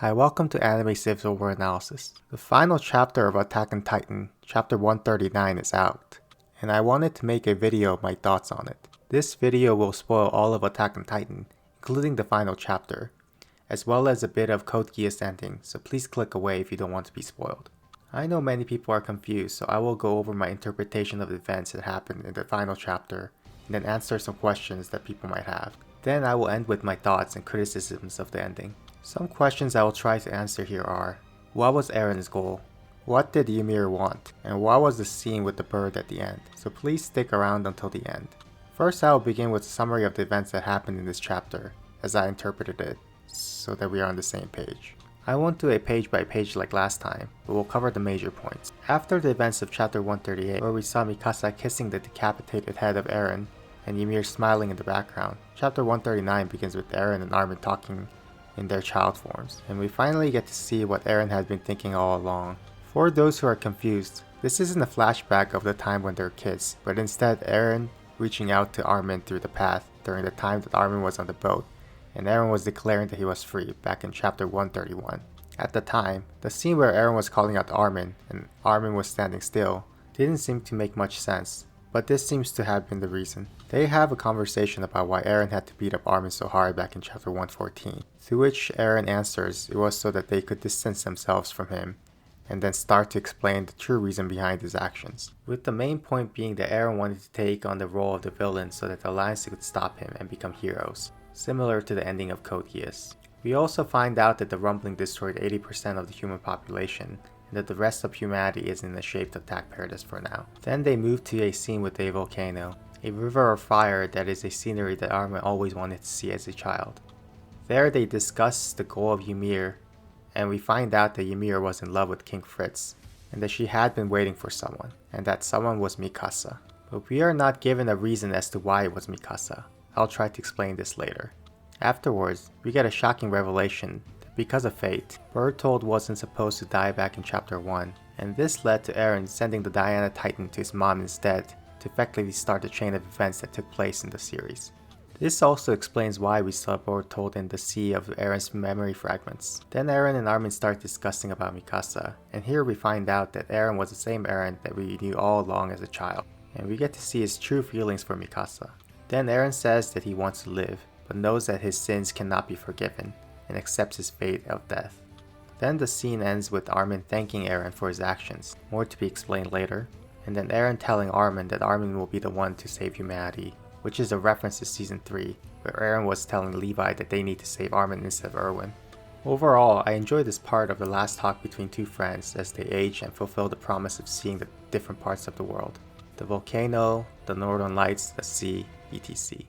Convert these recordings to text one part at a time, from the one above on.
Hi, welcome to Anime Civ's Overanalysis. The final chapter of Attack on Titan, chapter 139 is out, and I wanted to make a video of my thoughts on it. This video will spoil all of Attack on Titan, including the final chapter, as well as a bit of Code Geass ending, so please click away if you don't want to be spoiled. I know many people are confused, so I will go over my interpretation of the events that happened in the final chapter, and then answer some questions that people might have. Then I will end with my thoughts and criticisms of the ending. Some questions I will try to answer here are: what was Eren's goal? What did Ymir want? And what was the scene with the bird at the end? So please stick around until the end. First, I will begin with a summary of the events that happened in this chapter, as I interpreted it, so that we are on the same page. I won't do a page by page like last time, but we'll cover the major points. After the events of chapter 138, where we saw Mikasa kissing the decapitated head of Eren, and Ymir smiling in the background, chapter 139 begins with Eren and Armin talking in their child forms, and we finally get to see what Eren had been thinking all along. For those who are confused, this isn't a flashback of the time when they were kids, but instead Eren reaching out to Armin through the path during the time that Armin was on the boat, and Eren was declaring that he was free back in chapter 131. At the time, the scene where Eren was calling out to Armin and Armin was standing still didn't seem to make much sense, but this seems to have been the reason. They have a conversation about why Eren had to beat up Armin so hard back in chapter 114, to which Eren answers it was so that they could distance themselves from him, and then start to explain the true reason behind his actions. With the main point being that Eren wanted to take on the role of the villain so that the Alliance could stop him and become heroes, similar to the ending of Code Geass. We also find out that the rumbling destroyed 80% of the human population, and that the rest of humanity is in the shape to attack Paradis for now. Then they move to a scene with a volcano, a river of fire that is a scenery that Armin always wanted to see as a child. There they discuss the goal of Ymir, and we find out that Ymir was in love with King Fritz, and that she had been waiting for someone, and that someone was Mikasa. But we are not given a reason as to why it was Mikasa. I'll try to explain this later. Afterwards, we get a shocking revelation that because of fate, Bertold wasn't supposed to die back in chapter 1, and this led to Eren sending the Diana Titan to his mom instead to effectively start the chain of events that took place in the series. This also explains why we saw Bertold in the sea of Eren's memory fragments. Then Eren and Armin start discussing about Mikasa, and here we find out that Eren was the same Eren that we knew all along as a child, and we get to see his true feelings for Mikasa. Then Eren says that he wants to live, but knows that his sins cannot be forgiven, and accepts his fate of death. Then the scene ends with Armin thanking Eren for his actions, more to be explained later, and then Eren telling Armin that Armin will be the one to save humanity, which is a reference to season 3, where Eren was telling Levi that they need to save Armin instead of Erwin. Overall, I enjoy this part of the last talk between two friends as they age and fulfill the promise of seeing the different parts of the world. The volcano, the northern lights, the sea, etc.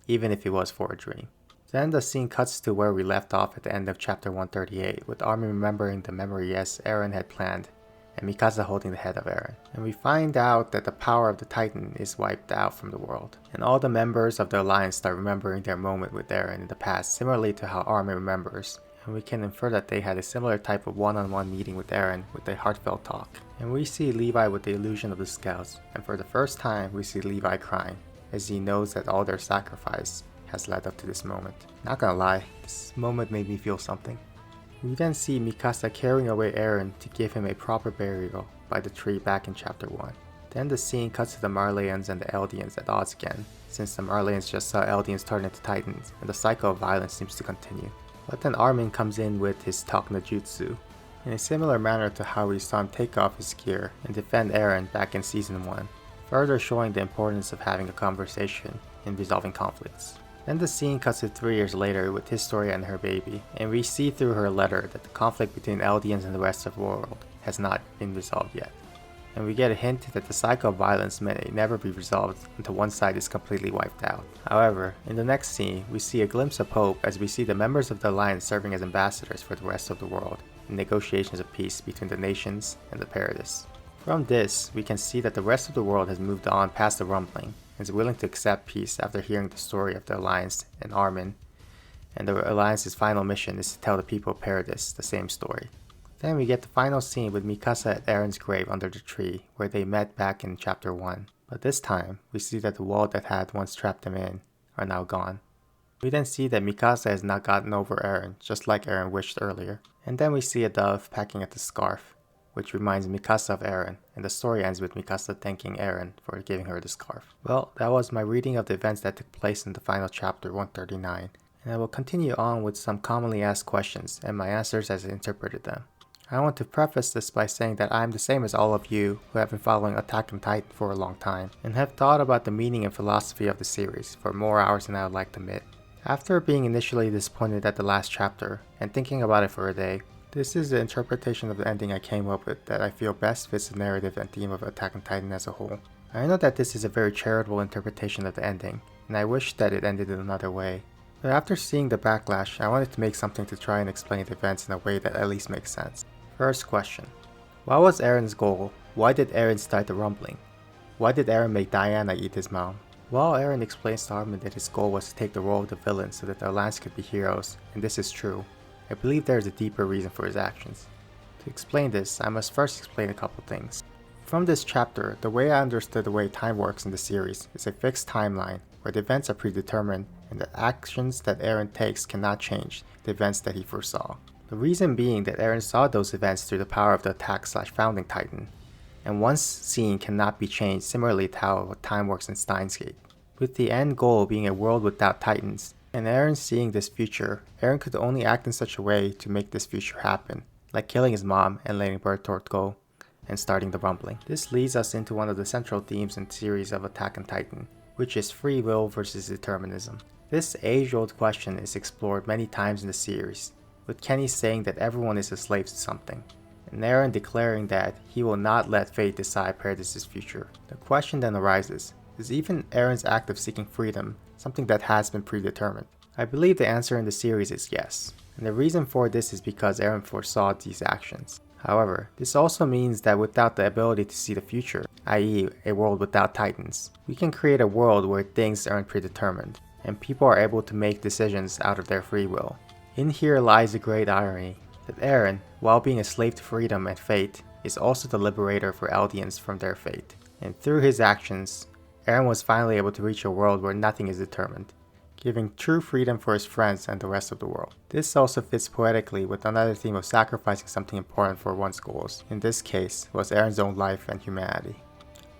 Even if it was for a dream. Then the scene cuts to where we left off at the end of chapter 138, with Armin remembering the memory as Eren had planned, and Mikasa holding the head of Eren. And we find out that the power of the Titan is wiped out from the world, and all the members of the Alliance start remembering their moment with Eren in the past, similarly to how Armin remembers, and we can infer that they had a similar type of one-on-one meeting with Eren with a heartfelt talk. And we see Levi with the illusion of the scouts, and for the first time we see Levi crying, as he knows that all their sacrifice has led up to this moment. Not gonna lie, this moment made me feel something. We then see Mikasa carrying away Eren to give him a proper burial by the tree back in chapter 1. Then the scene cuts to the Marleyans and the Eldians at odds again, since the Marleyans just saw Eldians turn into Titans, and the cycle of violence seems to continue. But then Armin comes in with his talk no jutsu, in a similar manner to how we saw him take off his gear and defend Eren back in season 1. Further showing the importance of having a conversation in resolving conflicts. Then the scene cuts to 3 years later with Historia and her baby, and we see through her letter that the conflict between Eldians and the rest of the world has not been resolved yet. And we get a hint that the cycle of violence may never be resolved until one side is completely wiped out. However, in the next scene, we see a glimpse of hope as we see the members of the Alliance serving as ambassadors for the rest of the world in negotiations of peace between the nations and the Paradis. From this, we can see that the rest of the world has moved on past the rumbling and is willing to accept peace after hearing the story of the Alliance and Armin, and the Alliance's final mission is to tell the people of Paradis the same story. Then we get the final scene with Mikasa at Eren's grave under the tree, where they met back in chapter 1, but this time we see that the wall that had once trapped them in are now gone. We then see that Mikasa has not gotten over Eren, just like Eren wished earlier. And then we see a dove pecking at the scarf, which reminds Mikasa of Eren, and the story ends with Mikasa thanking Eren for giving her the scarf. Well, that was my reading of the events that took place in the final chapter 139, and I will continue on with some commonly asked questions and my answers as I interpreted them. I want to preface this by saying that I am the same as all of you who have been following Attack on Titan for a long time, and have thought about the meaning and philosophy of the series for more hours than I would like to admit. After being initially disappointed at the last chapter, and thinking about it for a day, this is the interpretation of the ending I came up with that I feel best fits the narrative and theme of Attack on Titan as a whole. I know that this is a very charitable interpretation of the ending, and I wish that it ended in another way. But after seeing the backlash, I wanted to make something to try and explain the events in a way that at least makes sense. First question. What was Eren's goal? Why did Eren start the rumbling? Why did Eren make Diana eat his mom? While Eren explains to Armin that his goal was to take the role of the villain so that the Alliance could be heroes, and this is true, I believe there is a deeper reason for his actions. To explain this, I must first explain a couple things. From this chapter, the way I understood the way time works in the series is a fixed timeline where the events are predetermined and the actions that Eren takes cannot change the events that he foresaw. The reason being that Eren saw those events through the power of the attack/founding Titan, and one's scene cannot be changed similarly to how time works in Steins Gate. With the end goal being a world without Titans, and Eren seeing this future, Eren could only act in such a way to make this future happen, like killing his mom and letting Bertolt go, and starting the rumbling. This leads us into one of the central themes in the series of Attack on Titan, which is free will versus determinism. This age-old question is explored many times in the series, with Kenny saying that everyone is a slave to something, and Eren declaring that he will not let fate decide Paradis' future. The question then arises, is even Eren's act of seeking freedom something that has been predetermined? I believe the answer in the series is yes, and the reason for this is because Eren foresaw these actions. However, this also means that without the ability to see the future, i.e. a world without Titans, we can create a world where things aren't predetermined, and people are able to make decisions out of their free will. In here lies the great irony, that Eren, while being a slave to freedom and fate, is also the liberator for Eldians from their fate. And through his actions, Eren was finally able to reach a world where nothing is determined, giving true freedom for his friends and the rest of the world. This also fits poetically with another theme of sacrificing something important for one's goals. In this case, was Eren's own life and humanity.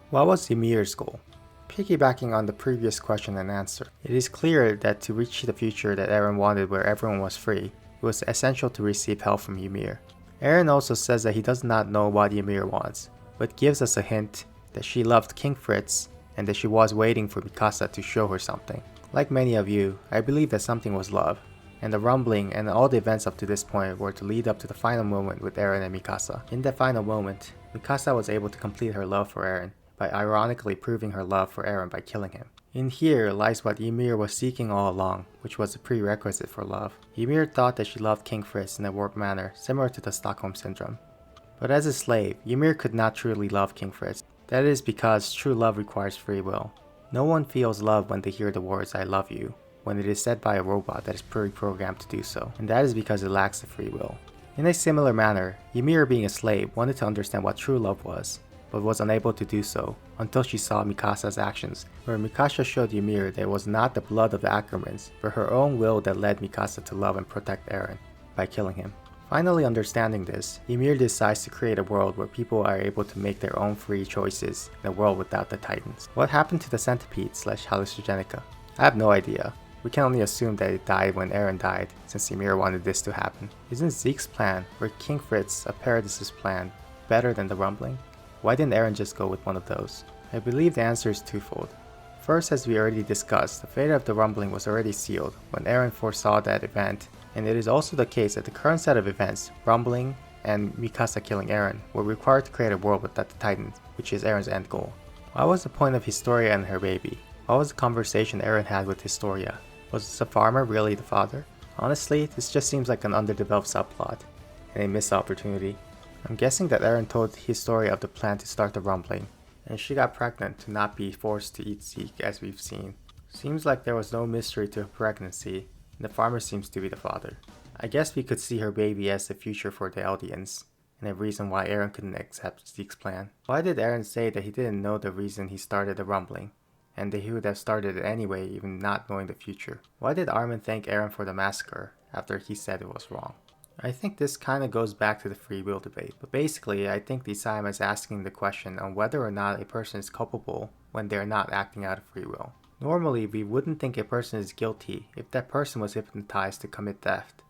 What was Ymir's goal? Piggybacking on the previous question and answer, it is clear that to reach the future that Eren wanted where everyone was free, it was essential to receive help from Ymir. Eren also says that he does not know what Ymir wants, but gives us a hint that she loved King Fritz and that she was waiting for Mikasa to show her something. Like many of you, I believe that something was love, and the rumbling and all the events up to this point were to lead up to the final moment with Eren and Mikasa. In that final moment, Mikasa was able to complete her love for Eren by ironically proving her love for Eren by killing him. In here lies what Ymir was seeking all along, which was a prerequisite for love. Ymir thought that she loved King Fritz in a warped manner, similar to the Stockholm Syndrome. But as a slave, Ymir could not truly love King Fritz. That is because true love requires free will. No one feels love when they hear the words "I love you," when it is said by a robot that is pre-programmed to do so, and that is because it lacks the free will. In a similar manner, Ymir being a slave wanted to understand what true love was, but was unable to do so until she saw Mikasa's actions, where Mikasa showed Ymir that it was not the blood of the Ackermans, but her own will that led Mikasa to love and protect Eren, by killing him. Finally understanding this, Ymir decides to create a world where people are able to make their own free choices in a world without the Titans. What happened to the centipede/hallucigenica? I have no idea. We can only assume that it died when Eren died, since Ymir wanted this to happen. Isn't Zeke's plan, or King Fritz, a Paradis' plan, better than the rumbling? Why didn't Eren just go with one of those? I believe the answer is twofold. First, as we already discussed, the fate of the rumbling was already sealed when Eren foresaw that event, and it is also the case that the current set of events, rumbling and Mikasa killing Eren, were required to create a world without the Titans, which is Eren's end goal. What was the point of Historia and her baby? What was the conversation Eren had with Historia? Was the farmer really the father? Honestly, this just seems like an underdeveloped subplot, and a missed opportunity. I'm guessing that Eren told Historia of the plan to start the rumbling, and she got pregnant to not be forced to eat Zeke as we've seen. Seems like there was no mystery to her pregnancy, and the farmer seems to be the father. I guess we could see her baby as the future for the Eldians, and a reason why Eren couldn't accept Zeke's plan. Why did Eren say that he didn't know the reason he started the rumbling? and he would have started it anyway, even not knowing the future. Why did Armin thank Eren for the massacre after he said it was wrong? I think this kinda goes back to the free will debate, but basically I think the Isayama is asking the question on whether or not a person is culpable when they are not acting out of free will. Normally, we wouldn't think a person is guilty if that person was hypnotized to commit theft.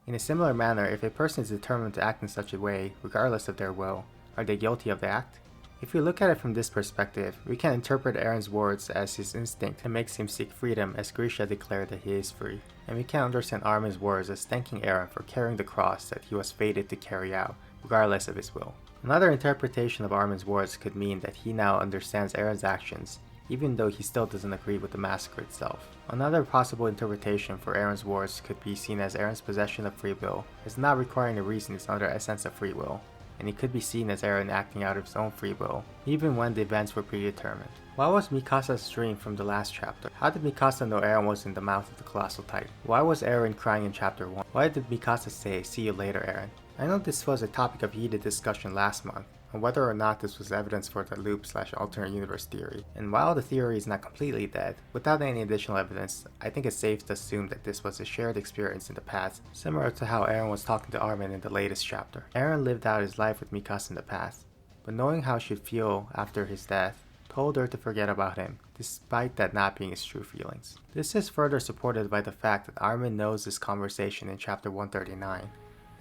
In a similar manner, if a person is determined to act in such a way, regardless of their will, are they guilty of the act? If we look at it from this perspective, we can interpret Eren's words as his instinct that makes him seek freedom, as Grisha declared that he is free. And we can understand Armin's words as thanking Eren for carrying the cross that he was fated to carry out, regardless of his will. Another interpretation of Armin's words could mean that he now understands Eren's actions, even though he still doesn't agree with the massacre itself. Another possible interpretation for Eren's words could be seen as Eren's possession of free will as not requiring a reason is under a sense of free will, and it could be seen as Eren acting out of his own free will, even when the events were predetermined. What was Mikasa's dream from the last chapter? How did Mikasa know Eren was in the mouth of the Colossal Titan? Why was Eren crying in chapter 1? Why did Mikasa say, "See you later, Eren"? I know this was a topic of heated discussion last month, on whether or not this was evidence for the loop/alternate universe theory. And while the theory is not completely dead, without any additional evidence, I think it's safe to assume that this was a shared experience in the past, similar to how Eren was talking to Armin in the latest chapter. Eren lived out his life with Mikasa in the past, but knowing how she'd feel after his death, told her to forget about him, despite that not being his true feelings. This is further supported by the fact that Armin knows this conversation in chapter 139.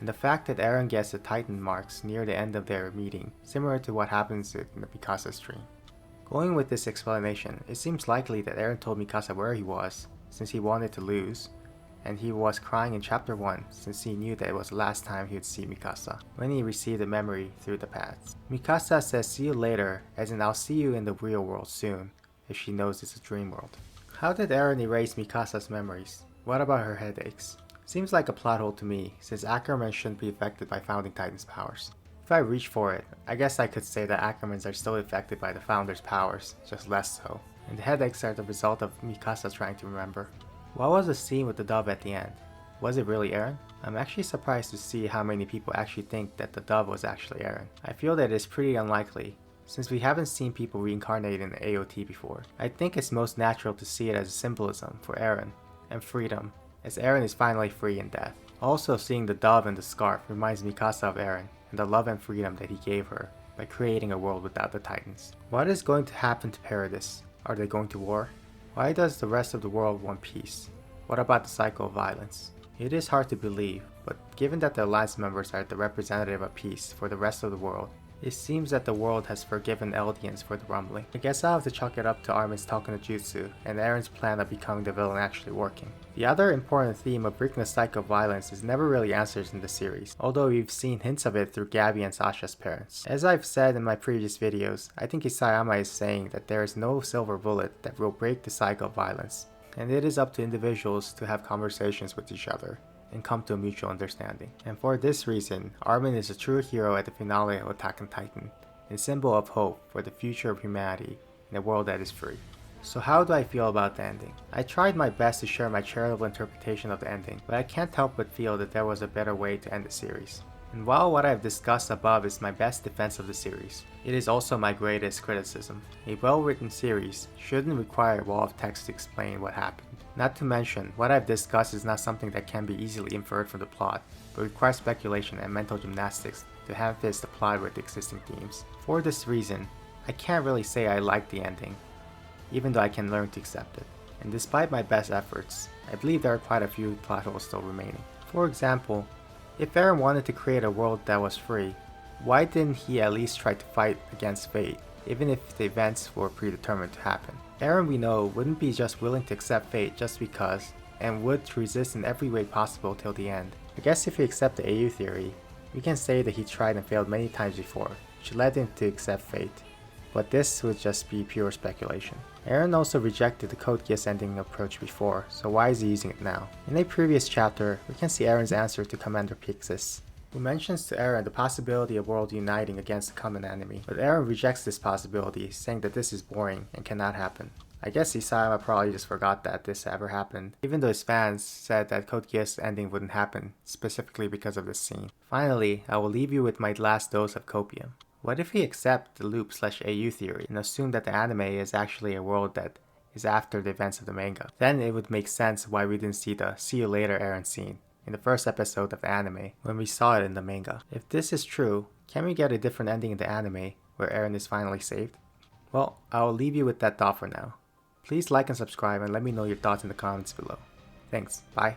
And the fact that Eren gets the Titan marks near the end of their meeting, similar to what happens in the Mikasa's dream. Going with this explanation, it seems likely that Eren told Mikasa where he was, since he wanted to lose, and he was crying in chapter 1 since he knew that it was the last time he would see Mikasa, when he received a memory through the past. Mikasa says "see you later," as in "I'll see you in the real world soon," if she knows it's a dream world. How did Eren erase Mikasa's memories? What about her headaches? Seems like a plot hole to me, since Ackerman shouldn't be affected by Founding Titan's powers. If I reach for it, I guess I could say that Ackermans are still affected by the Founder's powers, just less so, and the headaches are the result of Mikasa trying to remember. What was the scene with the dove at the end? Was it really Eren? I'm actually surprised to see how many people actually think that the dove was actually Eren. I feel that it is pretty unlikely, since we haven't seen people reincarnate in the AOT before. I think it's most natural to see it as a symbolism for Eren and freedom, as Eren is finally free in death. Also, seeing the dove and the scarf reminds Mikasa of Eren and the love and freedom that he gave her by creating a world without the Titans. What is going to happen to Paradis? Are they going to war? Why does the rest of the world want peace? What about the cycle of violence? It is hard to believe, but given that the Alliance members are the representative of peace for the rest of the world, it seems that the world has forgiven Eldians for the rumbling. I guess I'll have to chalk it up to Armin's talking to Jutsu and Eren's plan of becoming the villain actually working. The other important theme of breaking the cycle of violence is never really answered in the series, although we've seen hints of it through Gabby and Sasha's parents. As I've said in my previous videos, I think Isayama is saying that there is no silver bullet that will break the cycle of violence, and it is up to individuals to have conversations with each other and come to a mutual understanding. And for this reason, Armin is a true hero at the finale of Attack on Titan, and a symbol of hope for the future of humanity in a world that is free. So how do I feel about the ending? I tried my best to share my charitable interpretation of the ending, but I can't help but feel that there was a better way to end the series. And while what I've discussed above is my best defense of the series, it is also my greatest criticism. A well-written series shouldn't require a wall of text to explain what happened. Not to mention, what I've discussed is not something that can be easily inferred from the plot, but requires speculation and mental gymnastics to ham-fist the plot with existing themes. For this reason, I can't really say I like the ending, even though I can learn to accept it. And despite my best efforts, I believe there are quite a few plot holes still remaining. For example, if Eren wanted to create a world that was free, why didn't he at least try to fight against fate, even if the events were predetermined to happen? Eren, we know, wouldn't be just willing to accept fate just because, and would resist in every way possible till the end. I guess if we accept the AU theory, we can say that he tried and failed many times before, which led him to accept fate, but this would just be pure speculation. Eren also rejected the Code Geass ending approach before, so why is he using it now? In a previous chapter, we can see Eren's answer to Commander Pixis, who mentions to Eren the possibility of world uniting against a common enemy, but Eren rejects this possibility, saying that this is boring and cannot happen. I guess Isayama probably just forgot that this ever happened, even though his fans said that Code Geass ending wouldn't happen, specifically because of this scene. Finally, I will leave you with my last dose of Copium. What if we accept the loop/AU theory and assume that the anime is actually a world that is after the events of the manga. Then it would make sense why we didn't see the "see you later" Eren scene in the first episode of the anime when we saw it in the manga. If this is true, can we get a different ending in the anime where Eren is finally saved? Well, I'll leave you with that thought for now. Please like and subscribe and let me know your thoughts in the comments below. Thanks, bye.